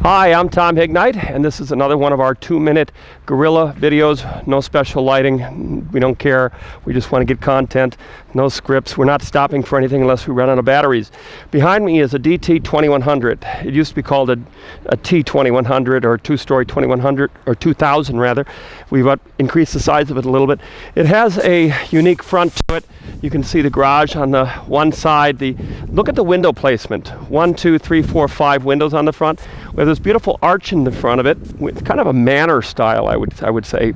Hi, I'm Tom Hignite, and this is another one of our 2-minute guerrilla videos. No special lighting. We don't care. We just want to get content. No scripts. We're not stopping for anything unless we run out of batteries. Behind me is a DT2100. It used to be called a T2100 or two-story 2100 or 2000 rather. We've increased the size of it a little bit. It has a unique front to it. You can see the garage on the one side. Look at the window placement. 1, 2, 3, 4, 5 windows on the front. We have this beautiful arch in the front of it with kind of a manor style, I would say,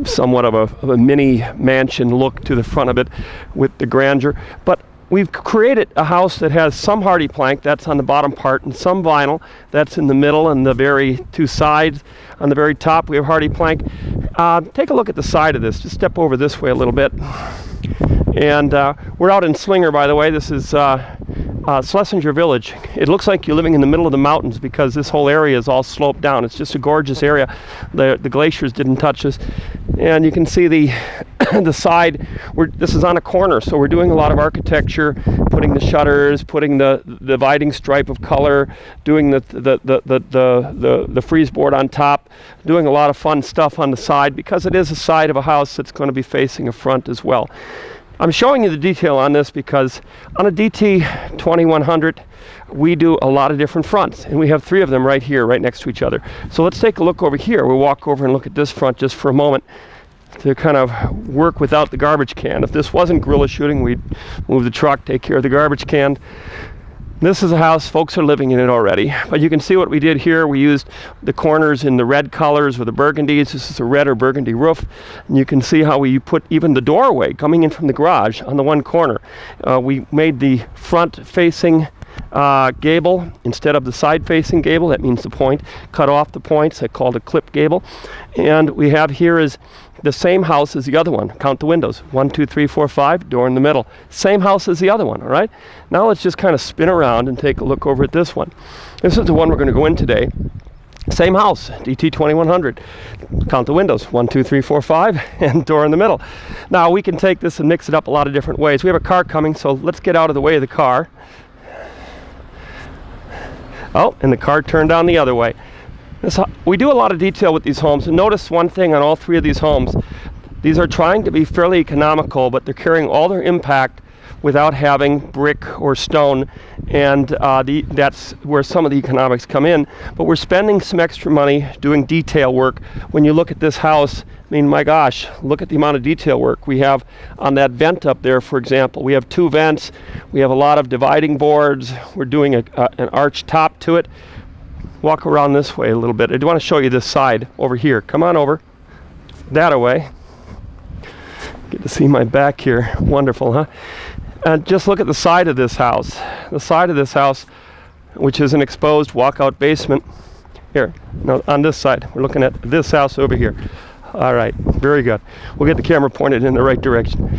somewhat of a mini mansion look to the front of it with the grandeur. But we've created a house that has some hardy plank, that's on the bottom part, and some vinyl, that's in the middle and the very two sides. On the very top we have hardy plank. Take a look at the side of this. Just step over this way a little bit. And we're out in Slinger, by the way. This is Slinger Village. It looks like you're living in the middle of the mountains because this whole area is all sloped down. It's just a gorgeous area. The glaciers didn't touch us. And you can see the the side. This is on a corner, so we're doing a lot of architecture, putting the shutters, putting the dividing stripe of color, doing the freeze board on top, doing a lot of fun stuff on the side because it is a side of a house that's going to be facing a front as well. I'm showing you the detail on this because on a DT2100 we do a lot of different fronts, and we have 3 of them right here, right next to each other. So let's take a look over here. We'll walk over and look at this front just for a moment to kind of work without the garbage can. If this wasn't guerrilla shooting, we'd move the truck, take care of the garbage can. This is a house, folks are living in it already, but you can see what we did here. We used the corners in the red colors with the burgundies. This is a red or burgundy roof, and you can see how we put even the doorway coming in from the garage on the one corner. We made the front facing gable instead of the side facing gable. That means the point, cut off the points. I called a clip gable. And we have here is the same house as the other one. Count the windows. 1, 2, 3, 4, 5, door in the middle. Same house as the other one, all right? Now let's just kind of spin around and take a look over at this one. This is the one we're going to go in today. Same house, DT2100. Count the windows. 1, 2, 3, 4, 5, and door in the middle. Now we can take this and mix it up a lot of different ways. We have a car coming, so let's get out of the way of the car. Oh, and the car turned down the other way. We do a lot of detail with these homes, and notice one thing on all 3 of these homes. These are trying to be fairly economical, but they're carrying all their impact without having brick or stone, and that's where some of the economics come in. But we're spending some extra money doing detail work. When you look at this house, I mean, my gosh, look at the amount of detail work we have on that vent up there, for example. We have 2 vents. We have a lot of dividing boards. We're doing an arch top to it. Walk around this way a little bit. I do want to show you this side over here. Come on over. That away. Get to see my back here. Wonderful, huh? And just look at the side of this house. The side of this house, which is an exposed walkout basement. Here, no, on this side. We're looking at this house over here. All right, very good. We'll get the camera pointed in the right direction.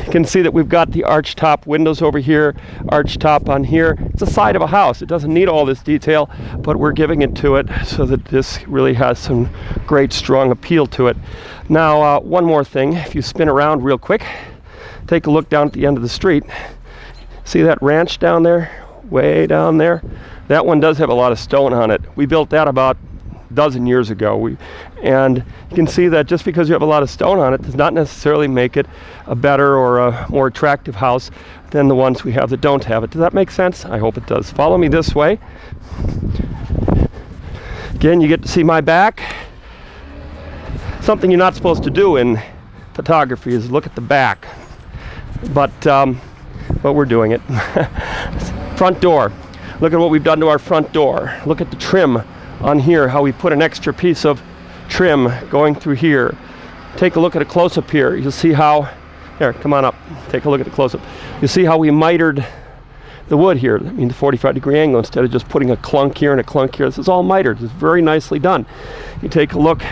You can see that we've got the arch top windows over here, arch top on here. It's the side of a house. It doesn't need all this detail, but we're giving it to it so that this really has some great strong appeal to it. Now, one more thing. If you spin around real quick, take a look down at the end of the street. See that ranch down there? Way down there? That one does have a lot of stone on it. We built that about a dozen years ago. And you can see that just because you have a lot of stone on it does not necessarily make it a better or a more attractive house than the ones we have that don't have it. Does that make sense? I hope it does. Follow me this way. Again, you get to see my back. Something you're not supposed to do in photography is look at the back. But we're doing it. Front door. Look at what we've done to our front door. Look at the trim on here, how we put an extra piece of trim going through here. Take a look at a close-up here. You'll see how, here, come on up. Take a look at the close-up. You see how we mitered the wood here. I mean, the 45-degree angle instead of just putting a clunk here and a clunk here. This is all mitered. It's very nicely done. You take a look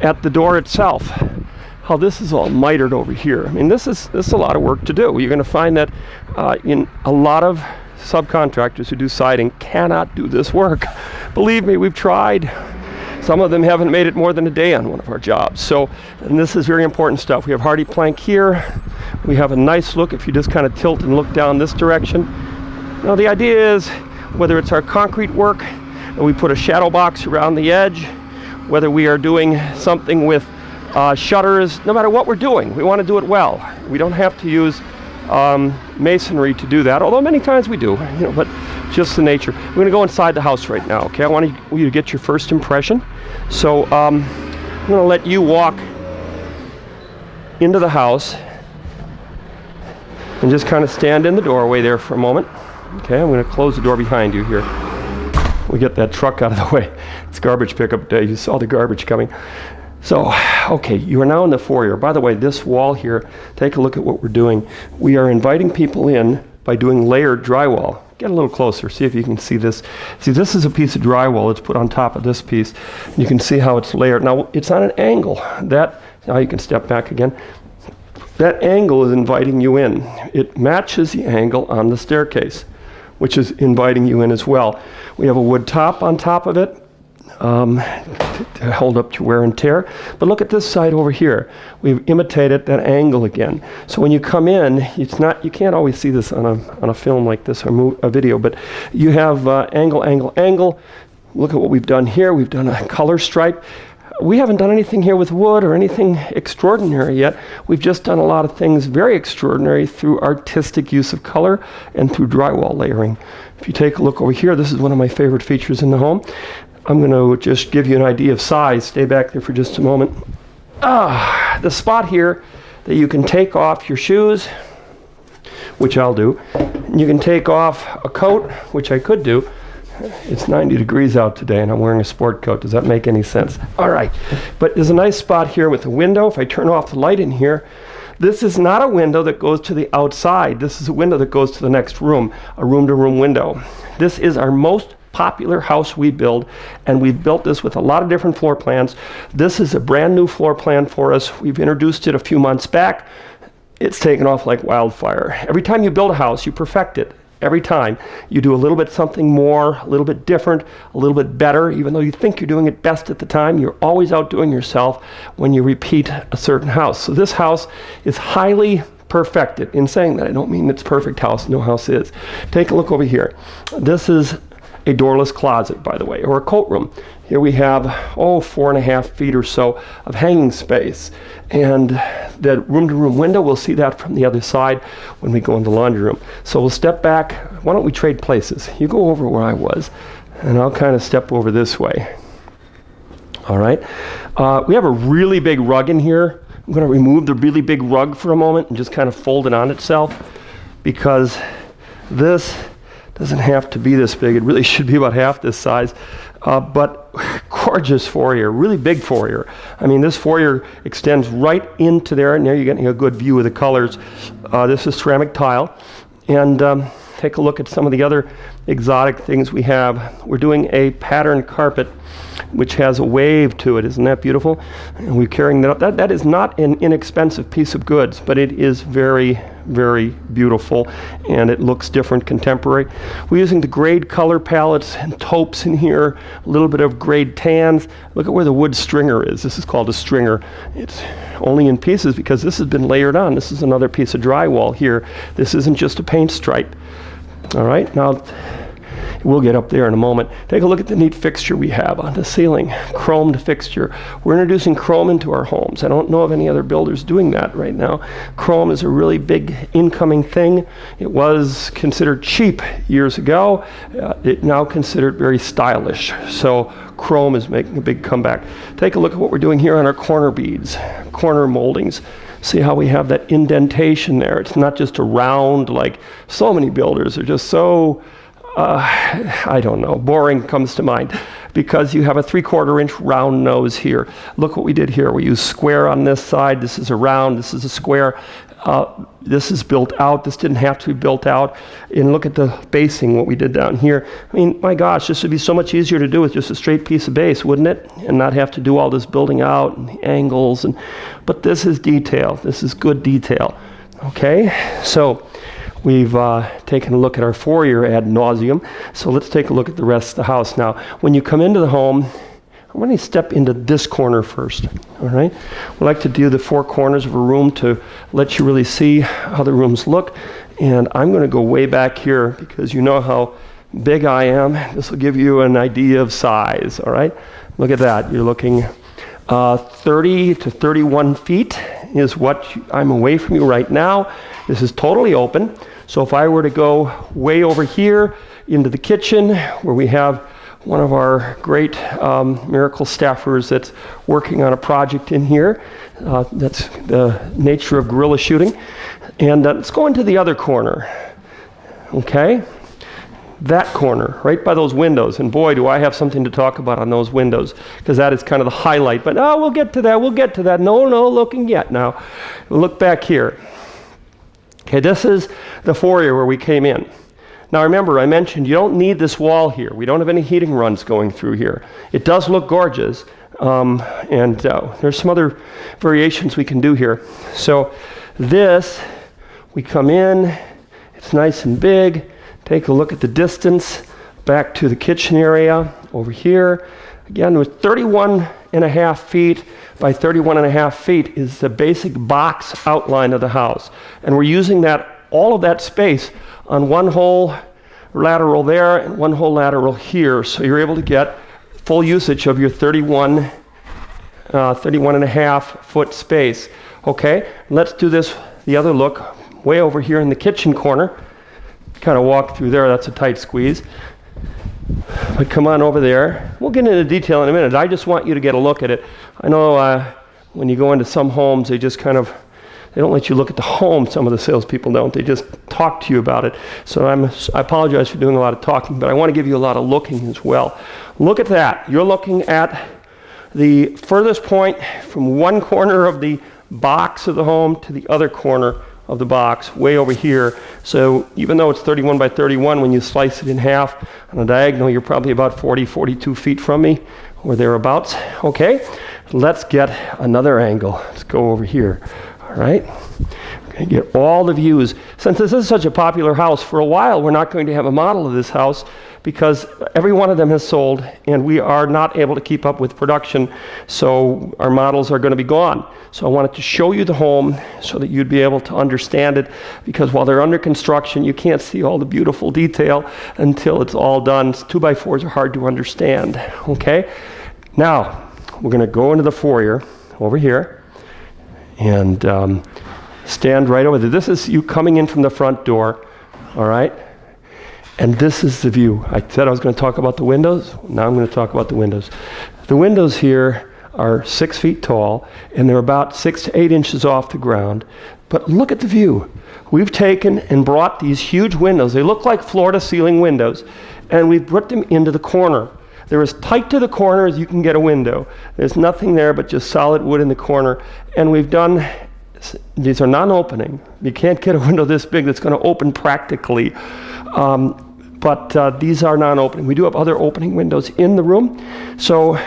at the door itself, how this is all mitered over here. I mean, this is a lot of work to do. You're going to find that in a lot of subcontractors who do siding cannot do this work. Believe me, we've tried. Some of them haven't made it more than a day on one of our jobs. So, and this is very important stuff. We have hardy plank here. We have a nice look if you just kind of tilt and look down this direction. Now the idea is, whether it's our concrete work, and we put a shadow box around the edge, whether we are doing something with shutters, no matter what we're doing, we want to do it well. We don't have to use masonry to do that, although many times we do, but just the nature. We're going to go inside the house right now, okay? I want you to get your first impression. So I'm going to let you walk into the house and just kind of stand in the doorway there for a moment. Okay, I'm going to close the door behind you here. We get that truck out of the way. It's garbage pickup day. You saw the garbage coming. So, okay, you are now in the foyer. By the way, this wall here, take a look at what we're doing. We are inviting people in by doing layered drywall. Get a little closer, see if you can see this. See, this is a piece of drywall that's put on top of this piece. You can see how it's layered. Now, it's on an angle. Now you can step back again. That angle is inviting you in. It matches the angle on the staircase, which is inviting you in as well. We have a wood top on top of it to hold up to wear and tear. But look at this side over here. We've imitated that angle again. So when you come in, you can't always see this on a film like this or a video, but you have angle, angle, angle. Look at what we've done here. We've done a color stripe. We haven't done anything here with wood or anything extraordinary yet. We've just done a lot of things very extraordinary through artistic use of color and through drywall layering. If you take a look over here, this is one of my favorite features in the home. I'm going to just give you an idea of size. Stay back there for just a moment. The spot here that you can take off your shoes, which I'll do. You can take off a coat, which I could do. It's 90 degrees out today and I'm wearing a sport coat. Does that make any sense? All right, but there's a nice spot here with a window. If I turn off the light in here, this is not a window that goes to the outside. This is a window that goes to the next room, a room-to-room window. This is our most popular house we build, and we've built this with a lot of different floor plans. This is a brand new floor plan for us. We've introduced it a few months back. It's taken off like wildfire. Every time you build a house, you perfect it. Every time you do a little bit something more, a little bit different, a little bit better, even though you think you're doing it best at the time, you're always outdoing yourself when you repeat a certain house. So this house is highly perfected. In saying that, I don't mean it's perfect house. No house is. Take a look over here. This is a doorless closet, by the way, or a coat room. Here we have, 4.5 feet or so of hanging space. And the room-to-room window, we'll see that from the other side when we go in the laundry room. So we'll step back. Why don't we trade places? You go over where I was, and I'll kind of step over this way. All right. We have a really big rug in here. I'm going to remove the really big rug for a moment and just kind of fold it on itself, because this doesn't have to be this big. It really should be about half this size. But gorgeous foyer, really big foyer. I mean, this foyer extends right into there, and there you're getting a good view of the colors. This is ceramic tile. And take a look at some of the other exotic things we have. We're doing a patterned carpet, which has a wave to it. Isn't that beautiful? And we're carrying that up. That is not an inexpensive piece of goods, but it is very, very beautiful, and it looks different, contemporary. We're using the grade color palettes and taupes in here, a little bit of grade tans. Look at where the wood stringer is. This is called a stringer. It's only in pieces because this has been layered on. This is another piece of drywall here. This isn't just a paint stripe. All right, now we'll get up there in a moment. Take a look at the neat fixture we have on the ceiling, chromed fixture. We're introducing chrome into our homes. I don't know of any other builders doing that right now. Chrome is a really big incoming thing. It was considered cheap years ago. It's now considered very stylish. So chrome is making a big comeback. Take a look at what we're doing here on our corner beads, corner moldings. See how we have that indentation there. It's not just a round like so many builders are just so I don't know, boring comes to mind, because you have a 3/4 inch round nose here. Look what we did here. We use square on this side. This is a round, this is a square. This is built out. This didn't have to be built out. And look at the basing, what we did down here. I mean, my gosh, this would be so much easier to do with just a straight piece of base, wouldn't it? And not have to do all this building out and the angles. But this is detail. This is good detail. Okay, so we've taken a look at our foyer ad nauseum. So let's take a look at the rest of the house now. When you come into the home, I'm going to step into this corner first. All right, we like to do the four corners of a room to let you really see how the rooms look. And I'm going to go way back here because you know how big I am. This will give you an idea of size, all right? Look at that. You're looking 30 to 31 feet is what I'm away from you right now. This is totally open. So if I were to go way over here into the kitchen where we have one of our great miracle staffers that's working on a project in here. That's the nature of guerrilla shooting. And let's go into the other corner. Okay? That corner, right by those windows. And boy, do I have something to talk about on those windows, because that is kind of the highlight. But we'll get to that. We'll get to that. No looking yet now. We'll look back here. Okay, this is the foyer where we came in. Now remember, I mentioned you don't need this wall here. We don't have any heating runs going through here. It does look gorgeous, and there's some other variations we can do here. So this, we come in, it's nice and big. Take a look at the distance back to the kitchen area over here. Again, with 31.5 feet by 31.5 feet is the basic box outline of the house. And we're using all of that space on one whole lateral there and one whole lateral here. So you're able to get full usage of your 31.5 foot space. Okay, let's do this, the other look, way over here in the kitchen corner. Kind of walk through there, that's a tight squeeze. But come on over there. We'll get into detail in a minute. I just want you to get a look at it. I know when you go into some homes, they just kind of, they don't let you look at the home. Some of the salespeople don't. They just talk to you about it. So I apologize for doing a lot of talking, but I want to give you a lot of looking as well. Look at that. You're looking at the furthest point from one corner of the box of the home to the other corner of the box, way over here. So even though it's 31 by 31, when you slice it in half on a diagonal, you're probably about 40, 42 feet from me, or thereabouts. Okay, let's get another angle. Let's go over here. All right, we're going to get all the views. Since this is such a popular house, for a while we're not going to have a model of this house because every one of them has sold and we are not able to keep up with production, so our models are going to be gone. So I wanted to show you the home so that you'd be able to understand it, because while they're under construction, you can't see all the beautiful detail until it's all done. 2x4s are hard to understand. Okay, now we're going to go into the foyer over here and stand right over there. This is you coming in from the front door, all right? And this is the view. I said I was going to talk about the windows. Now I'm going to talk about the windows. The windows here are 6 feet tall, and they're about 6 to 8 inches off the ground. But look at the view. We've taken and brought these huge windows. They look like floor-to-ceiling windows, and we've put them into the corner. They're as tight to the corner as you can get a window. There's nothing there but just solid wood in the corner. And we've done, these are non-opening. You can't get a window this big that's going to open practically. But these are non-opening. We do have other opening windows in the room. So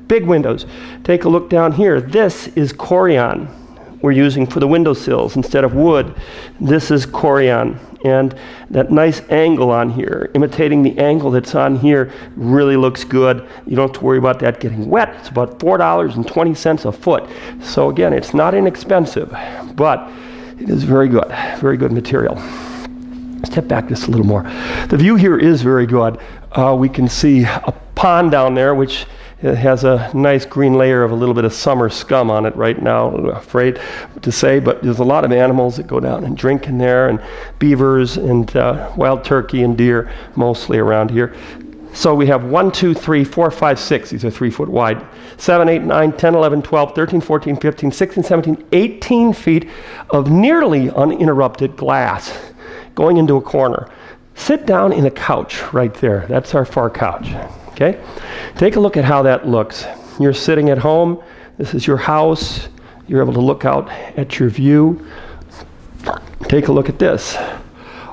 big windows. Take a look down here. This is Corian we're using for the windowsills instead of wood. This is Corian. And that nice angle on here, imitating the angle that's on here, really looks good. You don't have to worry about that getting wet. It's about $4.20 a foot. So again, it's not inexpensive, but it is very good material. Step back just a little more. The view here is very good. We can see a pond down there, which has a nice green layer of a little bit of summer scum on it right now, I'm afraid to say, but there's a lot of animals that go down and drink in there, and beavers and wild turkey and deer mostly around here. So we have 1, 2, 3, 4, 5, 6. These are 3 foot wide. 7, 8, 9, 10, 11, 12, 13, 14, 15, 16, 17, 18 feet of nearly uninterrupted glass going into a corner. Sit down in a couch right there. That's our far couch. Okay? Take a look at how that looks. You're sitting at home. This is your house. You're able to look out at your view. Take a look at this.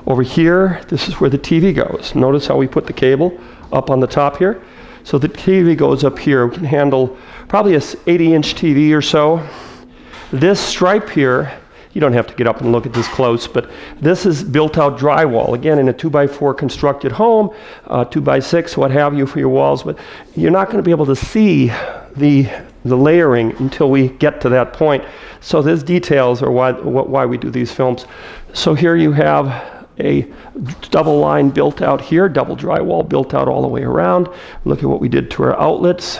Over here, this is where the TV goes. Notice how we put the cable up on the top here. So the TV goes up here. We can handle probably a 80-inch TV or so. This stripe here, you don't have to get up and look at this close, but this is built-out drywall. Again, in a 2x4 constructed home, 2x6, what have you for your walls, but you're not going to be able to see the layering until we get to that point. So these details are why we do these films. So here you have a double line built out here, double drywall built out all the way around. Look at what we did to our outlets.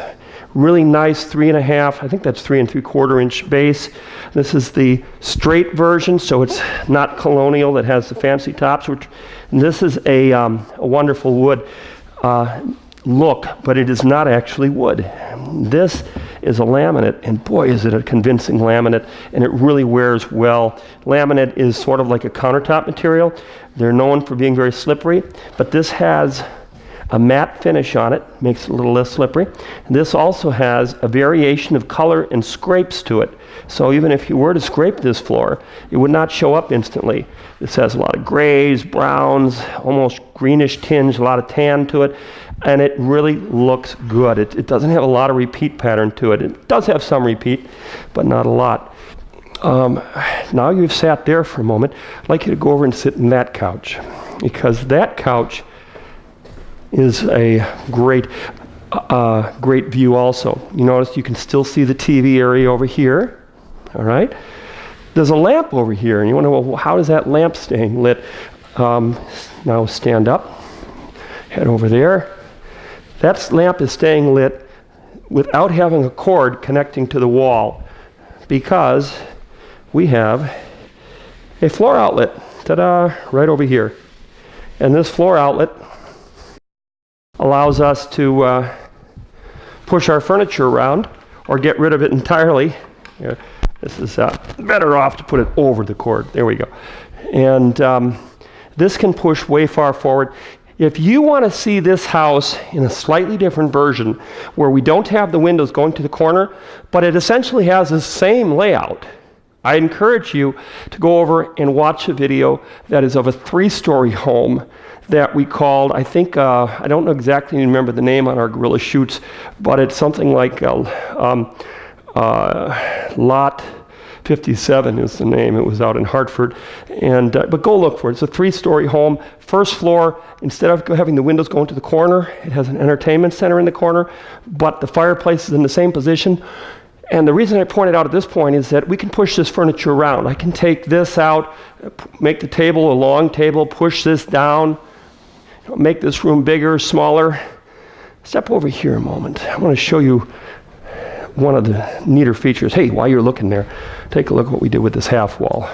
Really nice 3.5, I think that's 3 3/4 inch base. This is the straight version, so it's not colonial that has the fancy tops. And this is a wonderful wood look, but it is not actually wood. This is a laminate, and boy is it a convincing laminate, and it really wears well. Laminate is sort of like a countertop material. They're known for being very slippery, but this has a matte finish on it, makes it a little less slippery. This also has a variation of color and scrapes to it. So even if you were to scrape this floor, it would not show up instantly. This has a lot of grays, browns, almost greenish tinge, a lot of tan to it, and it really looks good. It doesn't have a lot of repeat pattern to it. It does have some repeat, but not a lot. Now you've sat there for a moment, I'd like you to go over and sit in that couch, because that couch is a great view also. You notice you can still see the TV area over here, all right? There's a lamp over here, and you wonder, well, how is that lamp staying lit? Now stand up, head over there. That lamp is staying lit without having a cord connecting to the wall, because we have a floor outlet, ta-da, right over here. And this floor outlet allows us to push our furniture around or get rid of it entirely. Here, this is better off to put it over the cord. There we go. And this can push way far forward. If you want to see this house in a slightly different version, where we don't have the windows going to the corner, but it essentially has the same layout, I encourage you to go over and watch a video that is of a 3-story home that we called, I think, I don't know exactly remember the name on our Gorilla Shoots, but it's something like Lot 57 is the name. It was out in Hartford. And but go look for it. It's a 3-story home. First floor, instead of having the windows going to the corner, it has an entertainment center in the corner, but the fireplace is in the same position. And the reason I point it out at this point is that we can push this furniture around. I can take this out, make the table a long table, push this down, make this room bigger, smaller. Step over here a moment. I want to show you one of the neater features. Hey, while you're looking there, take a look at what we did with this half wall.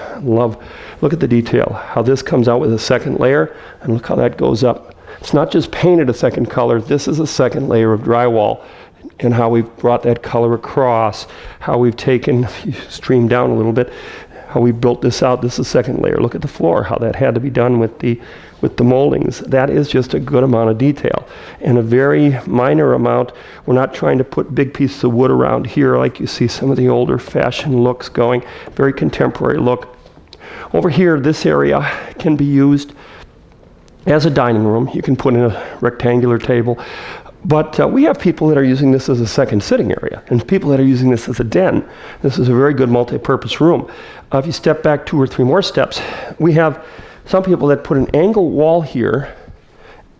Look at the detail, how this comes out with a second layer, and look how that goes up. It's not just painted a second color, this is a second layer of drywall, and how we've brought that color across, how we've taken, if you stream down a little bit, how we built this out. This is second layer. Look at the floor, how that had to be done with the moldings. That is just a good amount of detail, and a very minor amount. We're not trying to put big pieces of wood around here like you see some of the older fashioned looks going. Very contemporary look. Over here, this area can be used as a dining room. You can put in a rectangular table. But we have people that are using this as a second sitting area, and people that are using this as a den. This is a very good multi-purpose room. If you step back 2 or 3 more steps, we have some people that put an angle wall here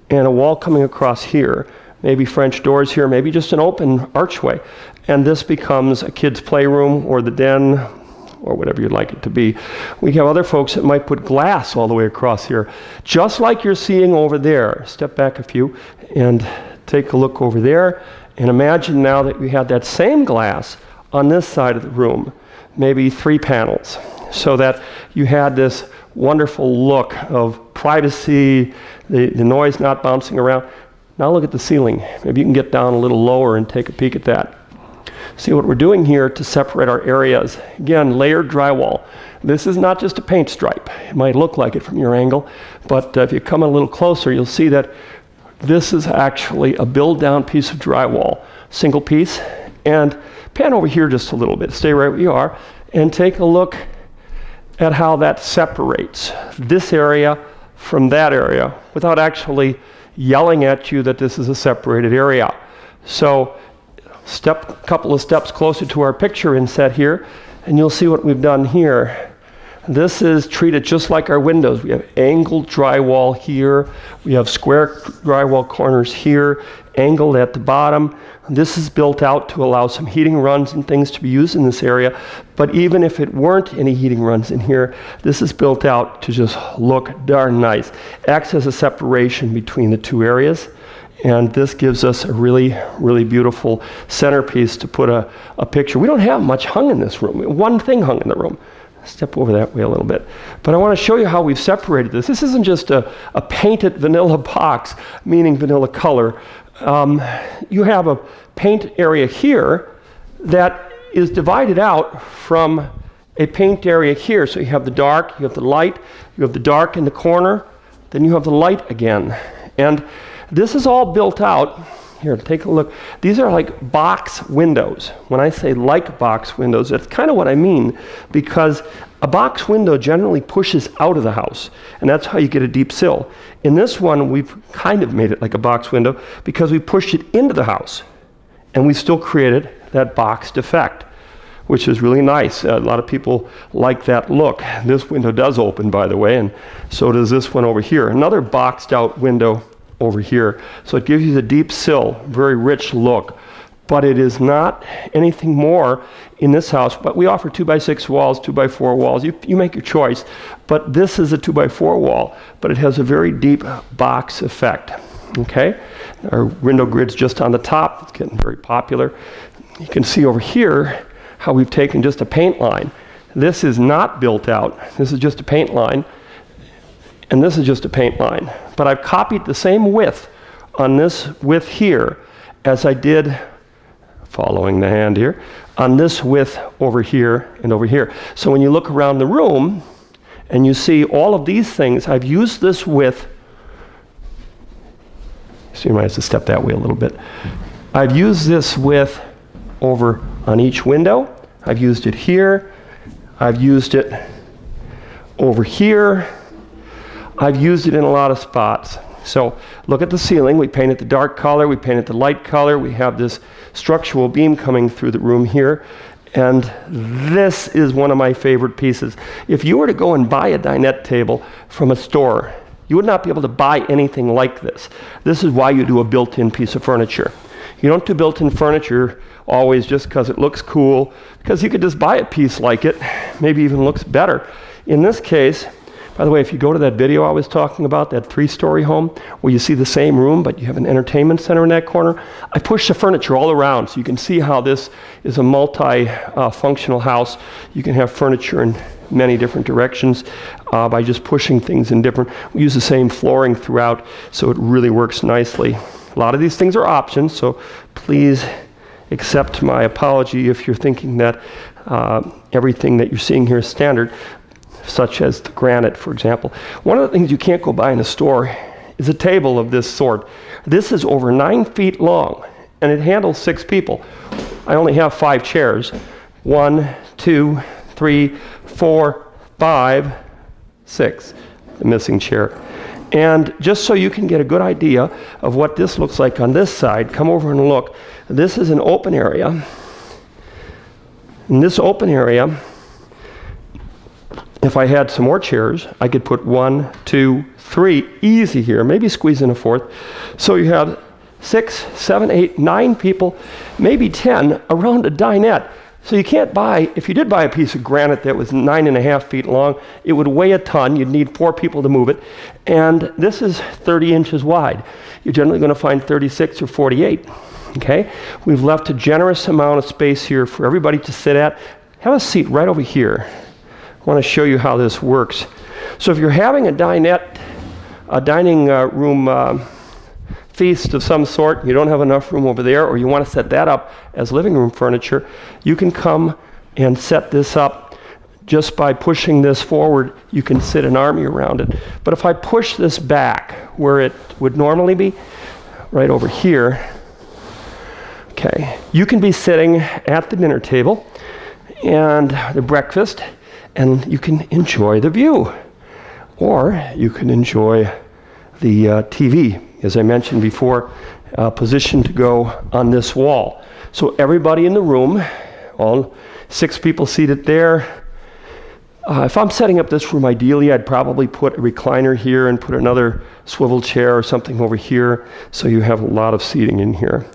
and a wall coming across here, maybe French doors here, maybe just an open archway. And this becomes a kid's playroom or the den or whatever you'd like it to be. We have other folks that might put glass all the way across here, just like you're seeing over there. Step back a few and take a look over there, and imagine now that we had that same glass on this side of the room, maybe 3 panels, so that you had this wonderful look of privacy, the noise not bouncing around. Now look at the ceiling. Maybe you can get down a little lower and take a peek at that. See what we're doing here to separate our areas. Again, layered drywall. This is not just a paint stripe. It might look like it from your angle, but if you come a little closer, you'll see that this is actually a build-down piece of drywall, single piece. And pan over here just a little bit, stay right where you are, and take a look at how that separates this area from that area without actually yelling at you that this is a separated area. So couple of steps closer to our picture inset here, and you'll see what we've done here. This is treated just like our windows. We have angled drywall here. We have square drywall corners here, angled at the bottom. This is built out to allow some heating runs and things to be used in this area. But even if it weren't any heating runs in here, this is built out to just look darn nice. Acts as a separation between the two areas. And this gives us a really, really beautiful centerpiece to put a picture. We don't have much hung in this room. One thing hung in the room. Step over that way a little bit. But I want to show you how we've separated this. This isn't just a painted vanilla box, meaning vanilla color. You have a paint area here that is divided out from a paint area here. So you have the dark, you have the light, you have the dark in the corner, then you have the light again. And this is all built out. Here, take a look. These are like box windows. When I say like box windows, that's kind of what I mean, because a box window generally pushes out of the house, and that's how you get a deep sill. In this one, we've kind of made it like a box window because we pushed it into the house, and we still created that boxed effect, which is really nice. A lot of people like that look. This window does open, by the way, and so does this one over here. Another boxed out window over here. So it gives you the deep sill, very rich look. But it is not anything more in this house. But we offer 2x6 walls, 2x4 walls. You make your choice. But this is a 2x4 wall, but it has a very deep box effect. Okay? Our window grid's just on the top. It's getting very popular. You can see over here how we've taken just a paint line. This is not built out. This is just a paint line. And this is just a paint line. But I've copied the same width on this width here as I did, following the hand here, on this width over here and over here. So when you look around the room and you see all of these things, I've used this width. So you might have to step that way a little bit. I've used this width over on each window. I've used it here. I've used it over here. I've used it in a lot of spots. So look at the ceiling. We painted the dark color. We painted the light color. We have this structural beam coming through the room here. And this is one of my favorite pieces. If you were to go and buy a dinette table from a store, you would not be able to buy anything like this. This is why you do a built-in piece of furniture. You don't do built-in furniture always just because it looks cool, because you could just buy a piece like it, maybe even looks better. In this case, by the way, if you go to that video I was talking about, that 3-story home, where you see the same room, but you have an entertainment center in that corner, I pushed the furniture all around, so you can see how this is a multi-functional house. You can have furniture in many different directions by just pushing things in different. We use the same flooring throughout, so it really works nicely. A lot of these things are options, so please accept my apology if you're thinking that everything that you're seeing here is standard, such as the granite, for example. One of the things you can't go buy in a store is a table of this sort. This is over 9 feet long, and it handles 6 people. I only have 5 chairs. 1, 2, 3, 4, 5, 6. The missing chair. And just so you can get a good idea of what this looks like on this side, come over and look. This is an open area. In this open area, if I had some more chairs, I could put 1, 2, 3 easy here, maybe squeeze in a 4th. So you have 6, 7, 8, 9 people, maybe 10 around a dinette. So you can't buy, if you did buy a piece of granite that was 9.5 feet long, it would weigh a ton. You'd need 4 people to move it. And this is 30 inches wide. You're generally going to find 36 or 48. Okay? We've left a generous amount of space here for everybody to sit at. Have a seat right over here. I want to show you how this works. So if you're having a dinette, a dining room feast of some sort, you don't have enough room over there, or you want to set that up as living room furniture, you can come and set this up just by pushing this forward. You can sit an army around it. But if I push this back where it would normally be, right over here, okay, you can be sitting at the dinner table and the breakfast, and you can enjoy the view. Or you can enjoy the TV, as I mentioned before, positioned to go on this wall. So everybody in the room, all 6 people seated there, If I'm setting up this room, ideally, I'd probably put a recliner here and put another swivel chair or something over here, so you have a lot of seating in here.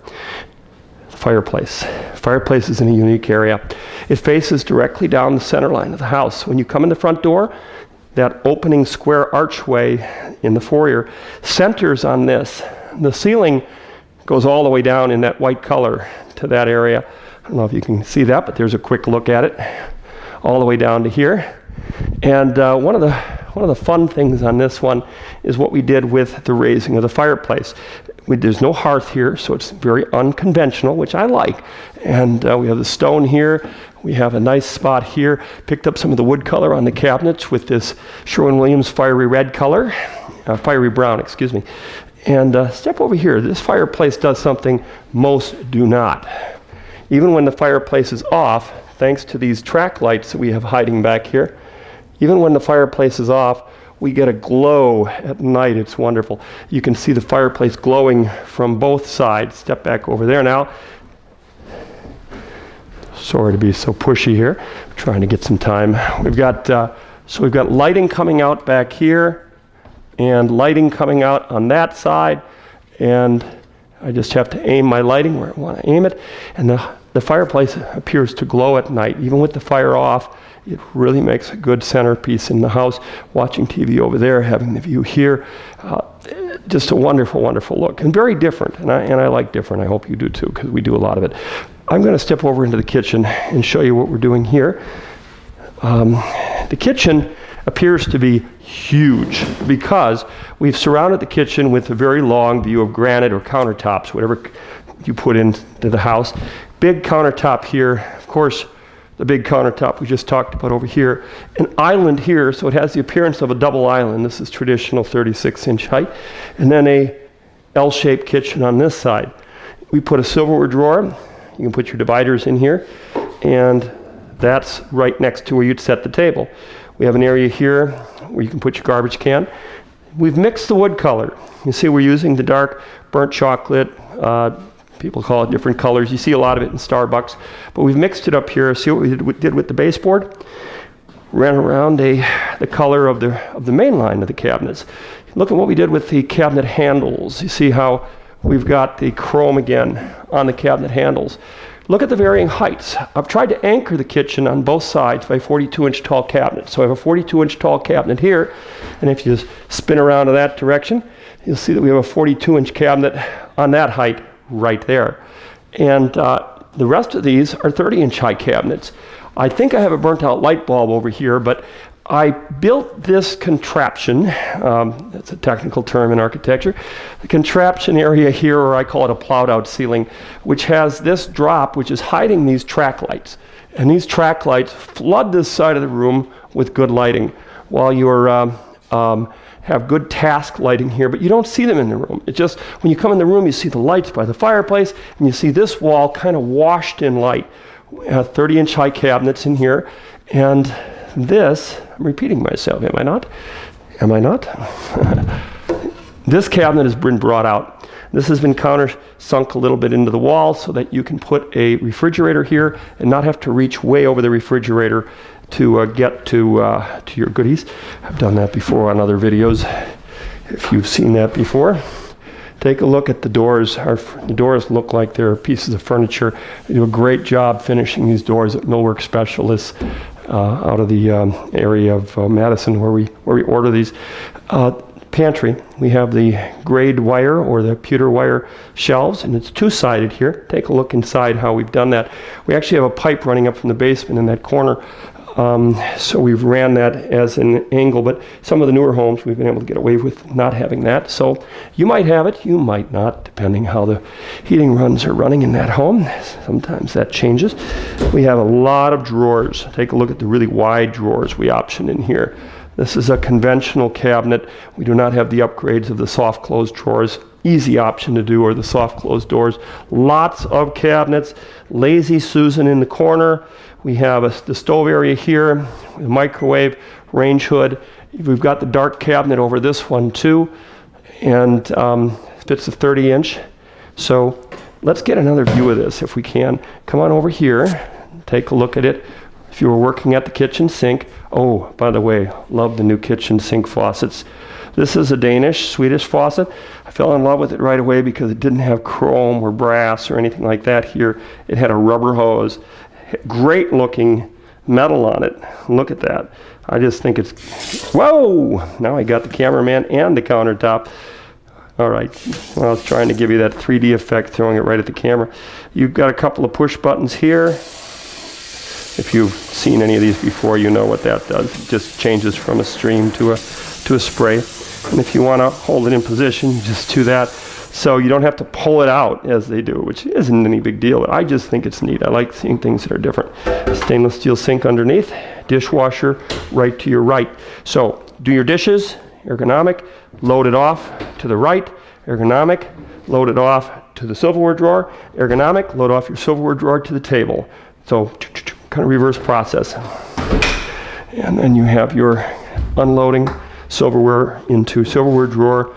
The fireplace. Fireplace is in a unique area. It faces directly down the center line of the house. When you come in the front door, that opening square archway in the foyer centers on this. The ceiling goes all the way down in that white color to that area. I don't know if you can see that, but there's a quick look at it. All the way down to here. And one of the fun things on this one is what we did with the raising of the fireplace. There's no hearth here, so it's very unconventional, which I like. And we have the stone here. We have a nice spot here. Picked up some of the wood color on the cabinets with this Sherwin-Williams fiery red color, fiery brown, excuse me. And step over here. This fireplace does something most do not. Even when the fireplace is off, thanks to these track lights that we have hiding back here, even when the fireplace is off, we get a glow at night. It's wonderful. You can see the fireplace glowing from both sides. Step back over there now. Sorry to be so pushy here. I'm trying to get some time. We've got lighting coming out back here, and lighting coming out on that side, and I just have to aim my lighting where I want to aim it, and the fireplace appears to glow at night. Even with the fire off, it really makes a good centerpiece in the house. Watching TV over there, having the view here, just a wonderful, wonderful look, and very different. And I like different. I hope you do too, because we do a lot of it. I'm going to step over into the kitchen and show you what we're doing here. The kitchen appears to be huge because we've surrounded the kitchen with a very long view of granite or countertops, whatever you put into the house. Big countertop here, of course, the big countertop we just talked about over here. An island here, so it has the appearance of a double island. This is traditional 36-inch height. And then a L-shaped kitchen on this side. We put a silverware drawer. You can put your dividers in here. And that's right next to where you'd set the table. We have an area here where you can put your garbage can. We've mixed the wood color. You see we're using the dark burnt chocolate. People call it different colors. You see a lot of it in Starbucks. But we've mixed it up here. See what we did with the baseboard? Ran around the color of the main line of the cabinets. Look at what we did with the cabinet handles. You see how we've got the chrome again on the cabinet handles. Look at the varying heights. I've tried to anchor the kitchen on both sides by 42-inch tall cabinets. So I have a 42-inch tall cabinet here, and if you spin around in that direction, you'll see that we have a 42-inch cabinet on that height right there. And the rest of these are 30-inch high cabinets. I think I have a burnt out light bulb over here, but I built this contraption, that's a technical term in architecture, the contraption area here, or I call it a plowed out ceiling, which has this drop which is hiding these track lights. And these track lights flood this side of the room with good lighting while you're have good task lighting here, but you don't see them in the room. It's just when you come in the room, you see the lights by the fireplace, and you see this wall kind of washed in light. 30-inch high cabinets in here, and this, I'm repeating myself, am I not? Am I not? This cabinet has been brought out. This has been countersunk a little bit into the wall so that you can put a refrigerator here and not have to reach way over the refrigerator to get to your goodies. I've done that before on other videos. If you've seen that before, take a look at the doors. The doors look like they're pieces of furniture. They do a great job finishing these doors at Millwork Specialists out of the area of Madison where we order these. Pantry, we have the grade wire or the pewter wire shelves, and it's two-sided here. Take a look inside how we've done that. We actually have a pipe running up from the basement in that corner. So we've ran that as an angle, but some of the newer homes we've been able to get away with not having that. So you might have it, you might not, depending how the heating runs are running in that home. Sometimes that changes. We have a lot of drawers. Take a look at the really wide drawers we option in here. This is a conventional cabinet. We do not have the upgrades of the soft close drawers. Easy option to do, or the soft close doors. Lots of cabinets. Lazy Susan in the corner. We have the stove area here, the microwave, range hood. We've got the dark cabinet over this one too, and fits a 30-inch. So let's get another view of this if we can. Come on over here, take a look at it. If you were working at the kitchen sink, oh, by the way, love the new kitchen sink faucets. This is a Swedish faucet. I fell in love with it right away because it didn't have chrome or brass or anything like that here. It had a rubber hose. Great looking metal on it. Look at that. I just think it's, whoa! Now I got the cameraman and the countertop. All right, well, I was trying to give you that 3D effect, throwing it right at the camera. You've got a couple of push buttons here. If you've seen any of these before, you know what that does. It just changes from a stream to a spray. And if you want to hold it in position, you just do that. So you don't have to pull it out as they do, which isn't any big deal. I just think it's neat. I like seeing things that are different. Stainless steel sink underneath, dishwasher right to your right. So do your dishes, ergonomic, load it off to the right, ergonomic, load it off to the silverware drawer, ergonomic, load off your silverware drawer to the table. So kind of reverse process. And then you have your unloading silverware into silverware drawer,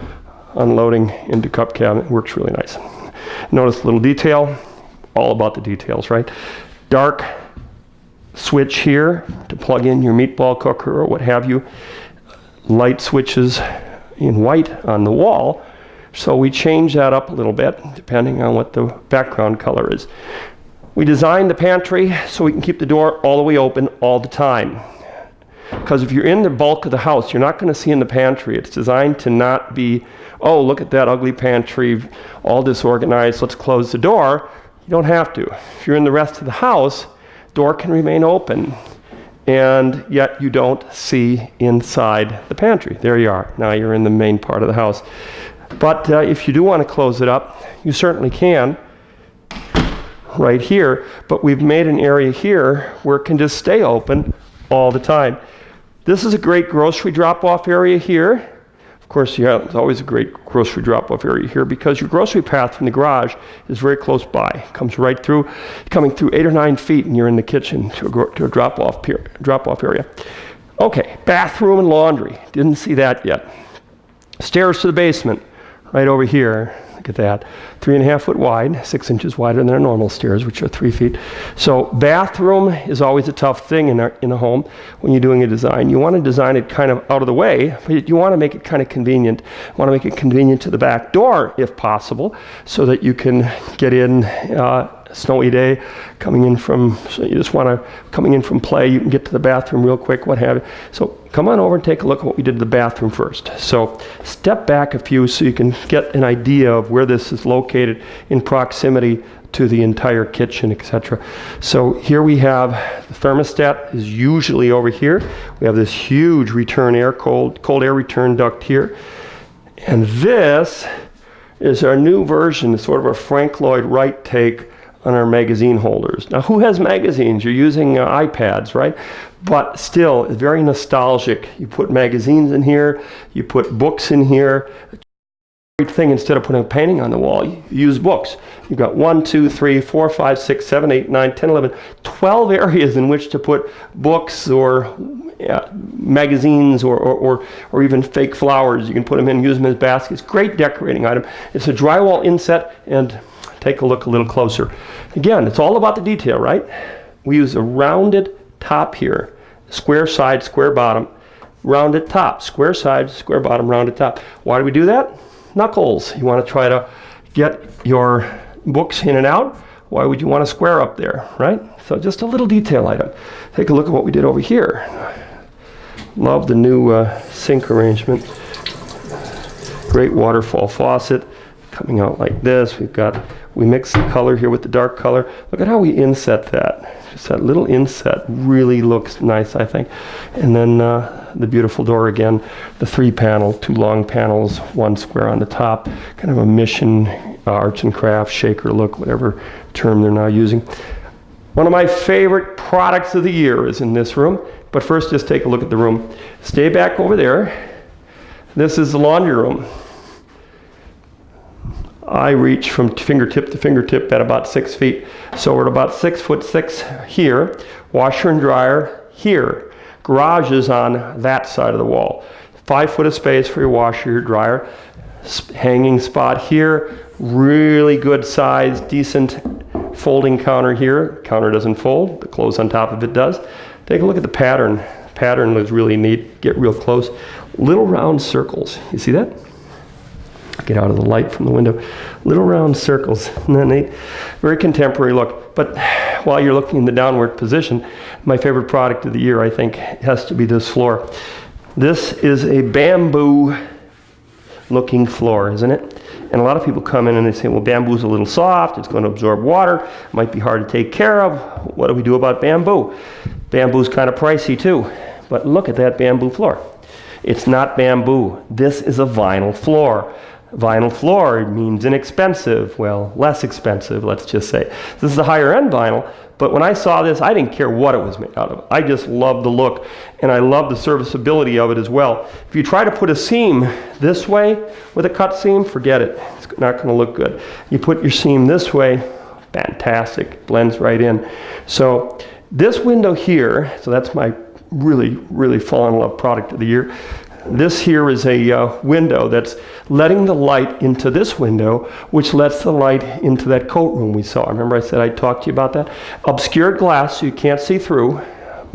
unloading into cup cabinet. Works really nice. Notice a little detail, all about the details, right? Dark switch here to plug in your meatball cooker or what have you. Light switches in white on the wall. So we change that up a little bit depending on what the background color is. We designed the pantry so we can keep the door all the way open all the time. Because if you're in the bulk of the house, you're not going to see in the pantry. It's designed to not be, oh, look at that ugly pantry, all disorganized, let's close the door. You don't have to. If you're in the rest of the house, door can remain open. And yet you don't see inside the pantry. There you are. Now you're in the main part of the house. But if you do want to close it up, you certainly can right here. But we've made an area here where it can just stay open all the time. This is a great grocery drop-off area here. Of course, there's always a great grocery drop-off area here because your grocery path from the garage is very close by. It comes right through, coming through 8 or 9 feet, and you're in the kitchen to a drop-off area. Okay, bathroom and laundry. Didn't see that yet. Stairs to the basement, right over here. Look at that. 3.5 foot wide, 6 inches wider than our normal stairs, which are 3 feet. So bathroom is always a tough thing in a home when you're doing a design. You want to design it kind of out of the way, but you want to make it kind of convenient. You want to make it convenient to the back door, if possible, so that you can get in snowy day, coming in from play, you can get to the bathroom real quick, what have you. So come on over and take a look at what we did to the bathroom first. So step back a few so you can get an idea of where this is located in proximity to the entire kitchen, etc. So here we have the thermostat is usually over here. We have this huge return air, cold air return duct here. And this is our new version, sort of a Frank Lloyd Wright take on our magazine holders. Now, who has magazines? You're using iPads, right? But still, it's very nostalgic. You put magazines in here, you put books in here. Great thing, instead of putting a painting on the wall, you use books. You've got 1, 2, 3, 4, 5, 6, 7, 8, 9, 10, 11, 12 areas in which to put books or magazines or even fake flowers. You can put them in, use them as baskets. Great decorating item. It's a drywall inset, and take a look a little closer. Again, it's all about the detail, right? We use a rounded top here, square side, square bottom, rounded top, square side, square bottom, rounded top. Why do we do that? Knuckles. You want to try to get your books in and out. Why would you want a square up there, right? So just a little detail item. Take a look at what we did over here. Love the new sink arrangement. Great waterfall faucet coming out like this. We mix the color here with the dark color. Look at how we inset that. Just that little inset really looks nice, I think. And then the beautiful door again, the 3-panel, 2 long panels, 1 square on the top, kind of a mission arts and crafts shaker look, whatever term they're now using. One of my favorite products of the year is in this room, but first just take a look at the room. Stay back over there. This is the laundry room. I reach from fingertip to fingertip at about 6 feet. So we're at about 6'6" here. Washer and dryer here. Garage is on that side of the wall. 5 foot of space for your washer, your dryer. Hanging spot here. Really good size, decent folding counter here. Counter doesn't fold. The clothes on top of it does. Take a look at the pattern. Pattern looks really neat. Get real close. Little round circles. You see that? Get out of the light from the window. Little round circles. Isn't that neat? Very contemporary look. But while you're looking in the downward position, my favorite product of the year, I think, has to be this floor. This is a bamboo looking floor, isn't it? And a lot of people come in and they say, well, bamboo's a little soft, it's going to absorb water, it might be hard to take care of. What do we do about bamboo? Bamboo's kind of pricey too. But look at that bamboo floor. It's not bamboo. This is a vinyl floor. Vinyl floor means inexpensive. Well, less expensive, let's just say. This is a higher end vinyl, but when I saw this, I didn't care what it was made out of. I just loved the look, and I love the serviceability of it as well. If you try to put a seam this way with a cut seam, forget it. It's not going to look good. You put your seam this way, fantastic. Blends right in. So this window here, so that's my really, really fall in love product of the year. This here is a window that's letting the light into this window, which lets the light into that coat room we saw. Remember I said I'd talk to you about that? Obscured glass so you can't see through,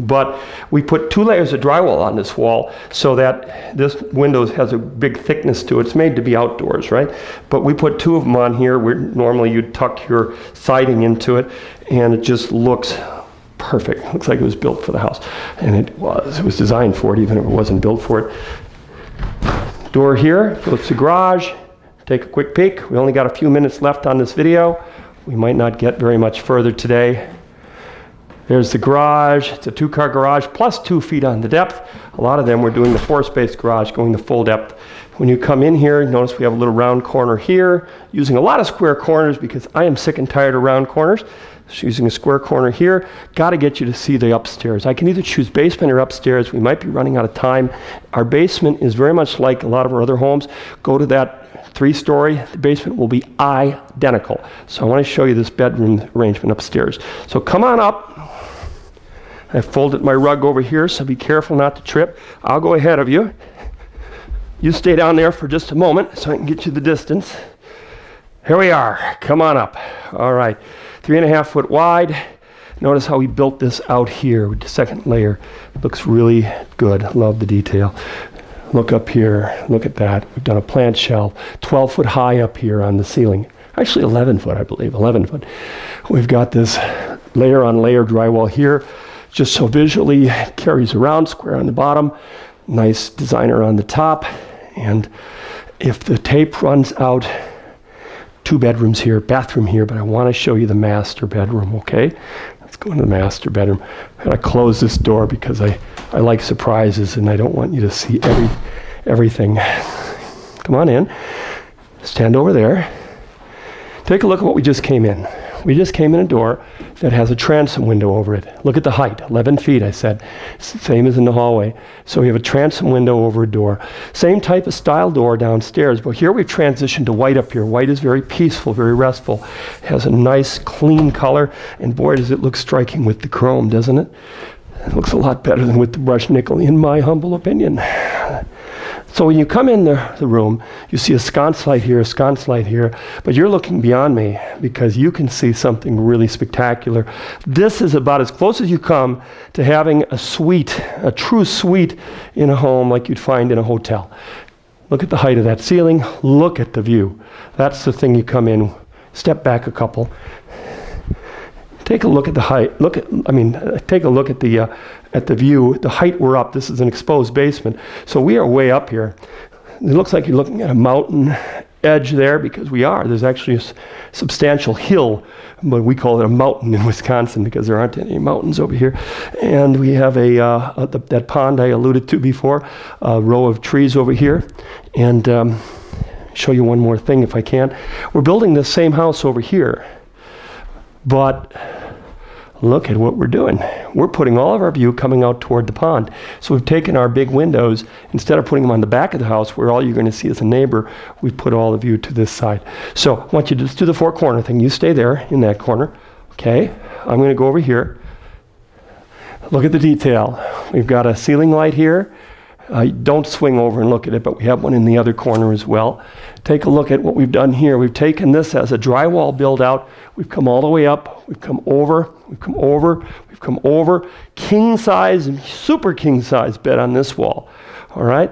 but we put 2 layers of drywall on this wall so that this window has a big thickness to it. It's made to be outdoors, right? But we put 2 of them on here where normally you'd tuck your siding into it, and it just looks perfect. Looks like it was built for the house. And it was designed for it, even if it wasn't built for it. Door here goes to the garage. Take a quick peek. We only got a few minutes left on this video. We might not get very much further today. There's the garage. It's a 2-car garage plus 2 feet on the depth. A lot of them we're doing the 4-space garage, going the full depth. When you come in here, notice we have a little round corner here, using a lot of square corners because I am sick and tired of round corners. So using a square corner here, got to get you to see the upstairs. I can either choose basement or upstairs. We might be running out of time. Our basement is very much like a lot of our other homes. Go to that 3-story, the basement will be identical. So I want to show you this bedroom arrangement upstairs. So come on up. I folded my rug over here, so be careful not to trip. I'll go ahead of you. You stay down there for just a moment so I can get you the distance. Here we are. Come on up. All right. 3.5 foot wide. Notice how we built this out here with the second layer. Looks really good. Love the detail. Look up here. Look at that. We've done a plant shelf. 12 foot high up here on the ceiling. Actually 11 foot, I believe. 11 foot. We've got this layer on layer drywall here. Just so visually it carries around. Square on the bottom. Nice designer on the top. And if the tape runs out, 2 bedrooms here, bathroom here, but I want to show you the master bedroom, okay? Let's go into the master bedroom. I'm going to close this door because I like surprises and I don't want you to see everything. Come on in. Stand over there. Take a look at what we just came in. We just came in a door that has a transom window over it. Look at the height, 11 feet, I said. Same as in the hallway. So we have a transom window over a door. Same type of style door downstairs, but here we've transitioned to white up here. White is very peaceful, very restful. It has a nice, clean color, and boy, does it look striking with the chrome, doesn't it? It looks a lot better than with the brushed nickel, in my humble opinion. So when you come in the room, you see a sconce light here, but you're looking beyond me because you can see something really spectacular. This is about as close as you come to having a suite, a true suite in a home like you'd find in a hotel. Look at the height of that ceiling. Look at the view. That's the thing you come in. Step back a couple. Take a look at the height. Take a look at the view. The height we're up. This is an exposed basement, so we are way up here. It looks like you're looking at a mountain edge there because we are. There's actually a substantial hill, but we call it a mountain in Wisconsin because there aren't any mountains over here. And we have that pond I alluded to before, a row of trees over here, and show you one more thing if I can. We're building this same house over here. But look at what we're doing. We're putting all of our view coming out toward the pond. So we've taken our big windows, instead of putting them on the back of the house where all you're going to see is a neighbor, we've put all the view to this side. So I want you to just do the 4-corner thing. You stay there in that corner. Okay, I'm going to go over here. Look at the detail. We've got a ceiling light here, Don't swing over and look at it, but we have one in the other corner as well. Take a look at what we've done here. We've taken this as a drywall build out. We've come all the way up. We've come over. We've come over. We've come over. King size and super king size bed on this wall. All right.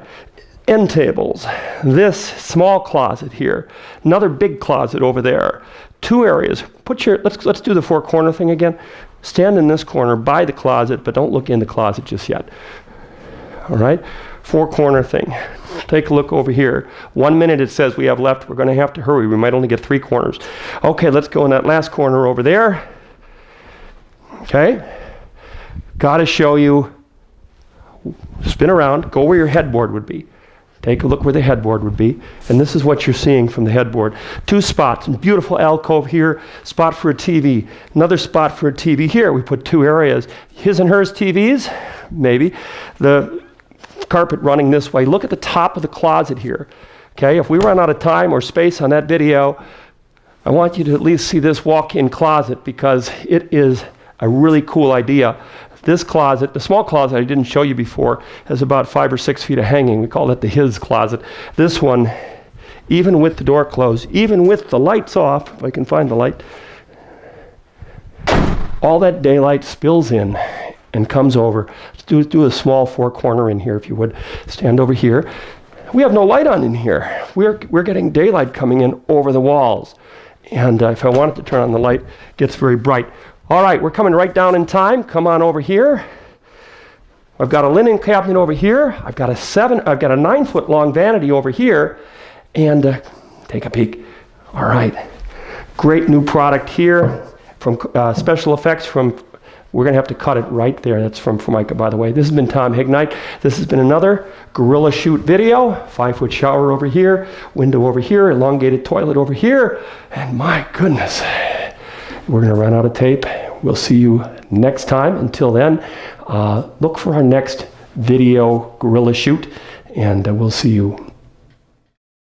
End tables. This small closet here. Another big closet over there. Two areas. Let's do the four corner thing again. Stand in this corner by the closet, but don't look in the closet just yet. All right, four corner thing. Take a look over here. 1 minute it says we have left. We're going to have to hurry. We might only get 3 corners. Okay, let's go in that last corner over there. Okay, got to show you. Spin around. Go where your headboard would be. Take a look where the headboard would be. And this is what you're seeing from the headboard. 2 spots. Beautiful alcove here. Spot for a TV. Another spot for a TV here. We put 2 areas. His and hers TVs. Maybe. The carpet running this way. Look at the top of the closet here. Okay, if we run out of time or space on that video, I want you to at least see this walk-in closet because it is a really cool idea. This closet, the small closet I didn't show you before, has about 5 or 6 feet of hanging. We call that the his closet. This one, even with the door closed, even with the lights off, if I can find the light, all that daylight spills in and comes over. Let's do a small 4 corner in here, if you would. Stand over here. We have no light on in here. We're getting daylight coming in over the walls. And if I wanted to turn on the light, it gets very bright. All right, we're coming right down in time. Come on over here. I've got a linen cabinet over here. I've got a 9-foot long vanity over here. And take a peek. All right. Great new product here from Special Effects from. We're going to have to cut it right there. That's from Formica, by the way. This has been Tom Hignite. This has been another Gorilla Shoot video. 5-foot shower over here, window over here, elongated toilet over here. And my goodness, we're going to run out of tape. We'll see you next time. Until then, look for our next video Gorilla Shoot, and we'll see you